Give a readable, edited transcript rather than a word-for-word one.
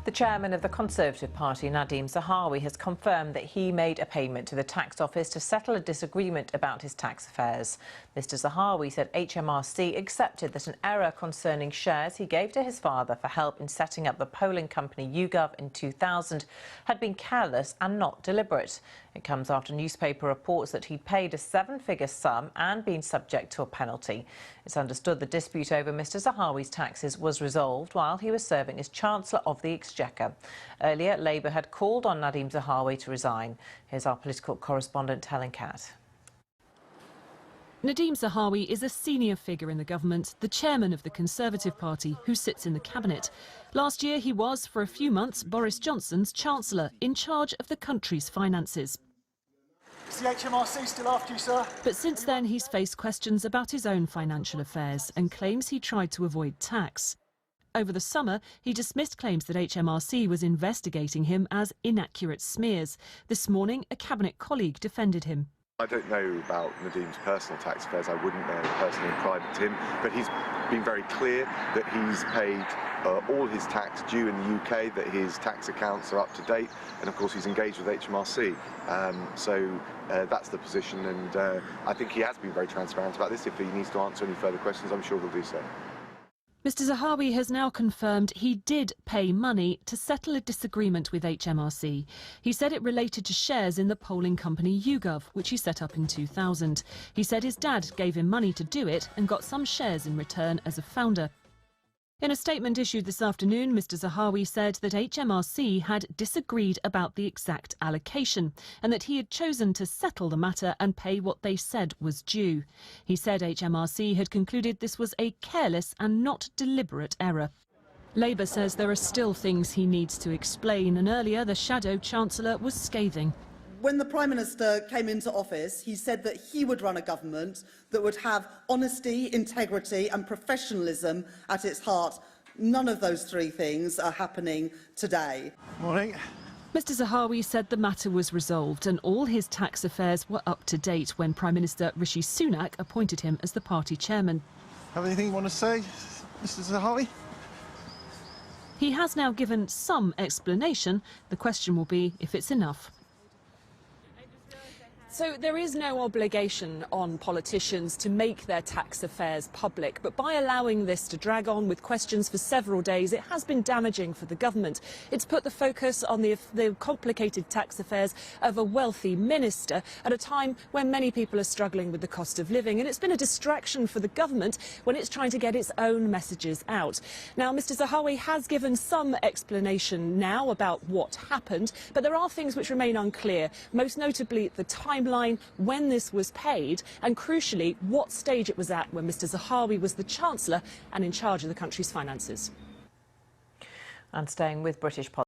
The chairman of the Conservative Party, Nadeem Zahawi, has confirmed that he made a payment to the tax office to settle a disagreement about his tax affairs. Mr Zahawi said HMRC accepted that an error concerning shares he gave to his father for help in setting up the polling company YouGov in 2000 had been careless and not deliberate. It comes after newspaper reports that he'd paid a seven-figure sum and been subject to a penalty. It's understood the dispute over Mr Zahawi's taxes was resolved while he was serving as Chancellor of the Exchequer. Earlier, Labour had called on Nadeem Zahawi to resign. Here's our political correspondent, Helen Catt. Nadeem Zahawi is a senior figure in the government, the chairman of the Conservative Party, who sits in the cabinet. Last year, he was, for a few months, Boris Johnson's Chancellor, in charge of the country's finances. Is the HMRC still after you, sir? But since then, he's faced questions about his own financial affairs and claims he tried to avoid tax. Over the summer, he dismissed claims that HMRC was investigating him as inaccurate smears. This morning, a cabinet colleague defended him. I don't know about Nadeem's personal tax affairs. I wouldn't know personally in private to him, but he's been very clear that he's paid all his tax due in the UK, that his tax accounts are up to date, and of course he's engaged with HMRC. So that's the position, and I think he has been very transparent about this. If he needs to answer any further questions, I'm sure he'll do so. Mr Zahawi has now confirmed he did pay money to settle a disagreement with HMRC. He said it related to shares in the polling company YouGov, which he set up in 2000. He said his dad gave him money to do it and got some shares in return as a founder. In a statement issued this afternoon, Mr Zahawi said that HMRC had disagreed about the exact allocation and that he had chosen to settle the matter and pay what they said was due. He said HMRC had concluded this was a careless and not deliberate error. Labour says there are still things he needs to explain, and earlier the Shadow Chancellor was scathing. When the Prime Minister came into office, he said that he would run a government that would have honesty, integrity and professionalism at its heart. None of those three things are happening today. Morning. Mr Zahawi said the matter was resolved and all his tax affairs were up to date when Prime Minister Rishi Sunak appointed him as the party chairman. Have anything you want to say, Mr Zahawi? He has now given some explanation. The question will be if it's enough. So there is no obligation on politicians to make their tax affairs public, but by allowing this to drag on with questions for several days, it has been damaging for the government. It's put the focus on the complicated tax affairs of a wealthy minister at a time when many people are struggling with the cost of living, and it's been a distraction for the government when it's trying to get its own messages out. Now, Mr Zahawi has given some explanation now about what happened, but there are things which remain unclear, most notably the timeline when this was paid, and crucially what stage it was at when Mr Zahawi was the Chancellor and in charge of the country's finances. And staying with British politics.